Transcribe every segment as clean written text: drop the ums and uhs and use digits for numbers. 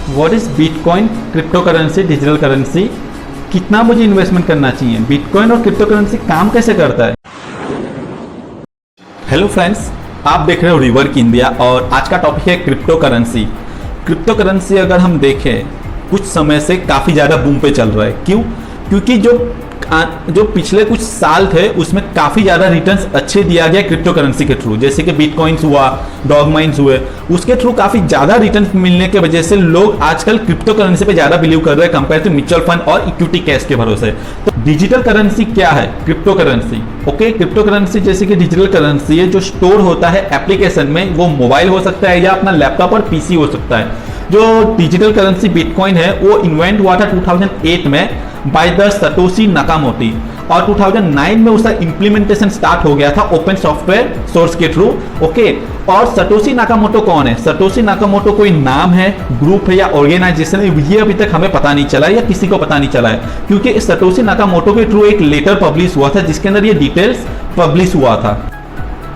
What is bitcoin, crypto currency, digital currency, कितना मुझे investment करना चाहिए, बिटकॉइन और क्रिप्टो करेंसी काम कैसे करता है। हेलो फ्रेंड्स, आप देख रहे हो रिवर्क इंडिया और आज का टॉपिक है क्रिप्टो करेंसी। क्रिप्टो करेंसी अगर हम देखें कुछ समय से काफ़ी ज़्यादा बूम पे चल रहा है। क्यों? क्योंकि जो पिछले कुछ साल थे उसमें काफ़ी ज़्यादा रिटर्न्स अच्छे दिया गया क्रिप्टो करेंसी के थ्रू, जैसे कि बिटकॉइंस हुआ, डॉग माइंस हुए, उसके थ्रू काफ़ी ज़्यादा रिटर्न्स मिलने की वजह से लोग आजकल क्रिप्टो करेंसी पे ज़्यादा बिलीव कर रहे हैं कंपेयर टू म्यूचुअल फंड और इक्विटी कैश के भरोसे। तो डिजिटल करेंसी क्या है? Crypto currency. Okay, crypto currency जैसे कि डिजिटल करेंसी है जो स्टोर होता है एप्लीकेशन में, वो मोबाइल हो सकता है या अपना लैपटॉप और पीसी हो सकता है। जो डिजिटल करेंसी बिटकॉइन है वो इन्वेंट हुआ था 2008 में बाय द सतोशी नाकामोटो और 2009 में उसका इम्प्लीमेंटेशन स्टार्ट हो गया था ओपन सॉफ्टवेयर सोर्स के थ्रू। ओके, और सतोशी नाकामोटो कौन है? सतोशी नाकामोटो कोई नाम है, ग्रुप है या ऑर्गेनाइजेशन है, ये अभी तक हमें पता नहीं चला या किसी को पता नहीं चला है, क्योंकि सतोशी नाकामोटो के थ्रू एक लेटर पब्लिश हुआ था जिसके अंदर ये डिटेल्स पब्लिश हुआ था।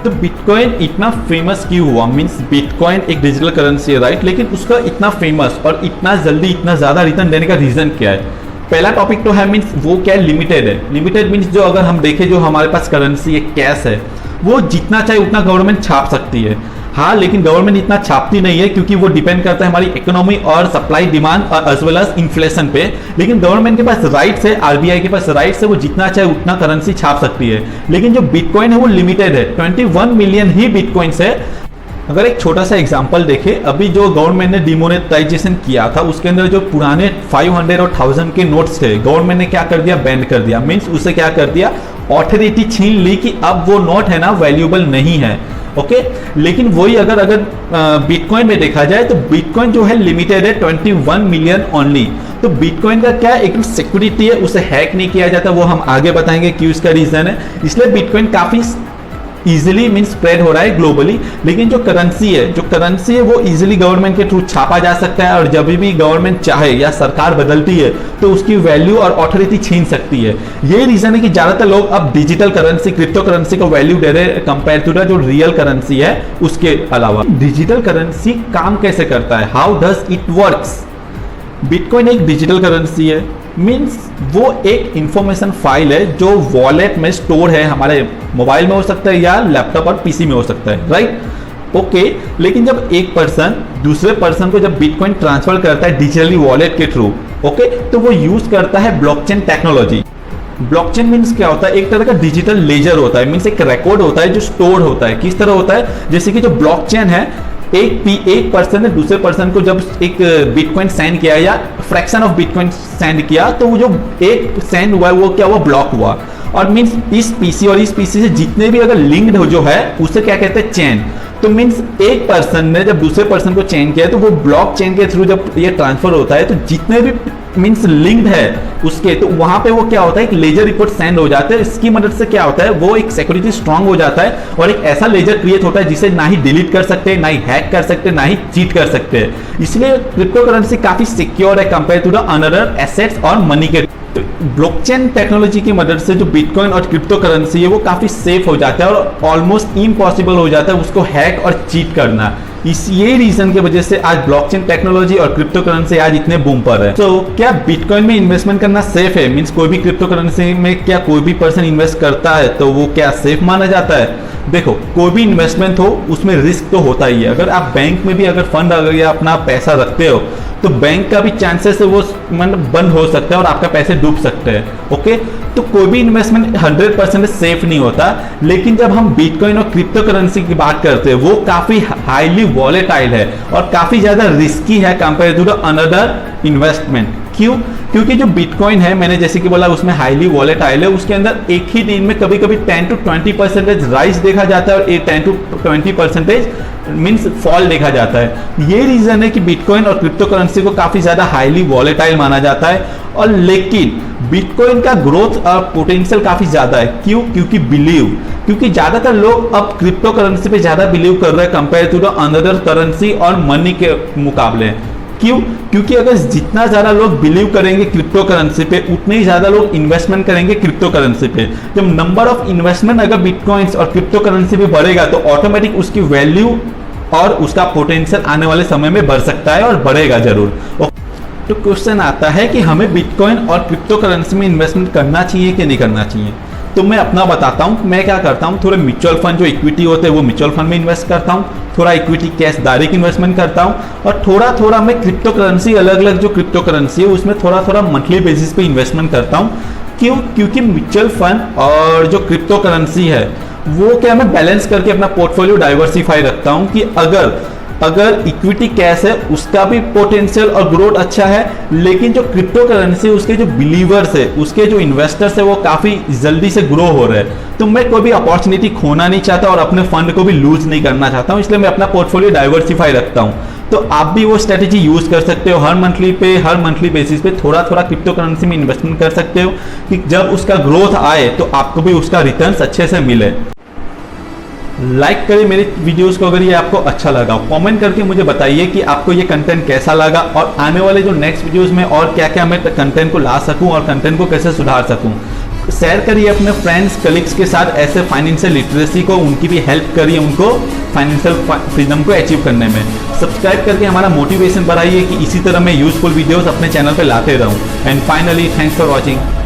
तो बिटकॉइन इतना फेमस क्यों हुआ? मीन्स बिटकॉइन एक डिजिटल करेंसी है, राइट, लेकिन उसका इतना फेमस और इतना जल्दी इतना ज़्यादा रिटर्न देने का रीज़न क्या है? पहला टॉपिक तो है मीन्स वो क्या है, लिमिटेड है। लिमिटेड मीन्स जो अगर हम देखें जो हमारे पास करेंसी है, कैश है, वो जितना चाहे उतना गवर्नमेंट छाप सकती है। हाँ, लेकिन गवर्नमेंट इतना छापती नहीं है क्योंकि वो डिपेंड करता है हमारी इकोनॉमी और सप्लाई डिमांड और एज वेल एज इन्फ्लेशन पे। लेकिन गवर्नमेंट के पास राइट्स है, आरबीआई के पास राइट्स है, वो जितना चाहे उतना करेंसी छाप सकती है। लेकिन जो बिटकॉइन है वो लिमिटेड है, 21 मिलियन ही बिटकॉइंस है। अगर एक छोटा सा एग्जांपल देखें, अभी जो गवर्नमेंट ने डिमोनेटाइजेशन किया था उसके अंदर जो पुराने 500 और 1000 के नोट्स थे, गवर्नमेंट ने क्या कर दिया, बैन कर दिया। मीन्स उसे क्या कर दिया, अथॉरिटी छीन ली कि अब वो नोट है ना वैल्यूएबल नहीं है। ओके, लेकिन वही अगर बिटकॉइन में देखा जाए तो बिटकॉइन जो है लिमिटेड है, 21 मिलियन ओनली। तो बिटकॉइन का क्या एक सिक्योरिटी है, उसे हैक नहीं किया जाता, वो हम आगे बताएंगे क्यों इसका रीजन है। इसलिए बिटकॉइन काफी इजीली मीन स्प्रेड हो रहा है ग्लोबली। लेकिन जो करेंसी है वो इजीली गवर्नमेंट के थ्रू छापा जा सकता है और जब भी गवर्नमेंट चाहे या सरकार बदलती है तो उसकी वैल्यू और अथॉरिटी छीन सकती है। यही रीजन है कि ज्यादातर लोग अब डिजिटल करेंसी, क्रिप्टो करेंसी को वैल्यू दे रहे हैं कंपेयर टू द जो रियल करेंसी है उसके अलावा। डिजिटल करेंसी काम कैसे करता है, how does it works? Bitcoin एक डिजिटल करेंसी है, मीन्स वो एक इंफॉर्मेशन फाइल है जो वॉलेट में स्टोर है, हमारे मोबाइल में हो सकता है या लैपटॉप और पीसी में हो सकता है, राइट। ओके, लेकिन जब एक पर्सन दूसरे पर्सन को जब बिटकॉइन ट्रांसफर करता है डिजिटली वॉलेट के थ्रू, ओके, तो वो यूज करता है ब्लॉकचेन टेक्नोलॉजी। ब्लॉकचेन मीन्स क्या होता है, एक तरह का डिजिटल लेजर होता है, मीन्स एक रिकॉर्ड होता है जो स्टोर होता है। किस तरह होता है, जैसे कि जो ब्लॉकचेन है, एक पर्सन ने दूसरे पर्सन को जब एक बिटकॉइन सेंड किया या फ्रैक्शन ऑफ बिटकॉइन सेंड किया तो वो जो एक सेंड हुआ वो क्या हुआ, ब्लॉक हुआ। और मीन्स इस पीसी और इस पीसी से जितने भी अगर लिंक्ड हो जो है उसे क्या कहते हैं, चेन। तो मीन्स एक पर्सन ने जब दूसरे पर्सन को चेन किया तो वो ब्लॉक चेन के थ्रू जब ये ट्रांसफर होता है तो जितने भी मीन्स लिंक्ड है उसके, तो वहां पे वो क्या होता है, एक लेजर रिपोर्ट सेंड हो जाता है। इसकी मदद से क्या होता है, वो एक सिक्योरिटी स्ट्रांग हो जाता है और एक ऐसा लेजर क्रिएट होता है जिसे ना ही डिलीट कर सकते, ना ही हैक कर सकते, ना ही चीट कर सकते। इसलिए क्रिप्टो करेंसी काफी सिक्योर है compare to the another assets और मनी के। ब्लॉकचेन टेक्नोलॉजी की मदद से जो बिटकॉइन और क्रिप्टो करेंसी है वो काफी सेफ हो जाता है और ऑलमोस्ट इम्पॉसिबल हो जाता है उसको हैक और चीट करना। ये रीजन की वजह से आज ब्लॉकचेन टेक्नोलॉजी और क्रिप्टो करेंसी आज इतने बूम पर है। तो क्या बिटकॉइन में इन्वेस्टमेंट करना सेफ है? मींस कोई भी क्रिप्टो करेंसी में क्या कोई भी पर्सन इन्वेस्ट करता है तो वो क्या सेफ माना जाता है? देखो, कोई भी इन्वेस्टमेंट हो उसमें रिस्क तो होता ही है। अगर आप बैंक में भी अगर फंड अगर या अपना पैसा रखते हो तो बैंक का भी चांसेस है वो मतलब बंद हो सकता है और आपका पैसे डूब सकते हैं। ओके, तो कोई भी इन्वेस्टमेंट 100% सेफ नहीं होता। लेकिन जब हम बिटकॉइन और क्रिप्टो करेंसी की बात करते हैं वो काफी हाईली वॉलेटाइल है और काफी ज्यादा रिस्की है compare to the another investment. क्यों? क्योंकि जो बिटकॉइन है, मैंने जैसे कि बोला, उसमें हाईली वॉलेटाइल है, उसके अंदर एक ही दिन में कभी कभी 10 to 20% राइज देखा जाता है और 10 to 20% मीन्स फॉल देखा जाता है। ये रीजन है कि बिटकॉइन और क्रिप्टो करेंसी को काफी ज्यादा हाईली वॉलेटाइल माना जाता है। और लेकिन बिटकॉइन का ग्रोथ और पोटेंशियल काफी ज्यादा है। क्यों? क्योंकि ज्यादातर लोग अब क्रिप्टो करेंसी पे ज्यादा बिलीव कर रहे हैं compare to the another currency और मनी के मुकाबले। क्यों? क्योंकि अगर जितना ज्यादा लोग बिलीव करेंगे क्रिप्टो करेंसी पे उतने ही ज्यादा लोग इन्वेस्टमेंट करेंगे क्रिप्टो करेंसी पे। जब नंबर ऑफ इन्वेस्टमेंट अगर बिटकॉइंस और क्रिप्टो करेंसी पे बढ़ेगा तो ऑटोमेटिक उसकी वैल्यू और उसका पोटेंशियल आने वाले समय में बढ़ सकता है और बढ़ेगा जरूर। तो क्वेश्चन आता है कि हमें बिटकॉइन और क्रिप्टो करेंसी में इन्वेस्टमेंट करना चाहिए कि नहीं करना चाहिए। तो मैं अपना बताता हूँ, मैं क्या करता हूँ, थोड़े म्यूचुअल फंड जो इक्विटी होते हैं वो म्यूचुअल फंड में इन्वेस्ट करता हूँ, थोड़ा इक्विटी कैश डायरेक्ट इन्वेस्टमेंट करता हूँ, और थोड़ा थोड़ा मैं क्रिप्टो करेंसी, अलग अलग जो क्रिप्टो करेंसी है उसमें थोड़ा थोड़ा मंथली बेसिस पे इन्वेस्टमेंट करता हूँ। क्यों? क्योंकि म्यूचुअल फंड और जो क्रिप्टो करेंसी है वो क्या, मैं बैलेंस करके अपना पोर्टफोलियो डाइवर्सिफाई रखता हूँ कि अगर इक्विटी कैश है उसका भी पोटेंशियल और ग्रोथ अच्छा है, लेकिन जो क्रिप्टो करेंसी उसके जो बिलीवर्स है, उसके जो इन्वेस्टर्स है वो काफ़ी जल्दी से ग्रो हो रहे हैं, तो मैं कोई भी अपॉर्चुनिटी खोना नहीं चाहता और अपने फंड को भी लूज नहीं करना चाहता हूँ, इसलिए मैं अपना पोर्टफोलियो डाइवर्सिफाई रखता हूँ। तो आप भी वो स्ट्रेटेजी यूज कर सकते हो, हर मंथली बेसिस पे थोड़ा थोड़ा क्रिप्टो करेंसी में इन्वेस्टमेंट कर सकते हो कि जब उसका ग्रोथ आए तो आपको भी उसका रिटर्न्स अच्छे से मिले। लाइक करें मेरे वीडियोस को अगर ये आपको अच्छा लगा, कमेंट करके मुझे बताइए कि आपको ये कंटेंट कैसा लगा और आने वाले जो नेक्स्ट वीडियोस में और क्या क्या मैं कंटेंट को ला सकूं और कंटेंट को कैसे सुधार सकूं। शेयर करिए अपने फ्रेंड्स कलीग्स के साथ ऐसे फाइनेंशियल लिटरेसी को, उनकी भी हेल्प करिए उनको फाइनेंशियल फ्रीडम को अचीव करने में। सब्सक्राइब करके हमारा मोटिवेशन बढ़ाइए कि इसी तरह मैं यूजफुल वीडियोस अपने चैनल पे लाते रहूं। And finally thanks for watching.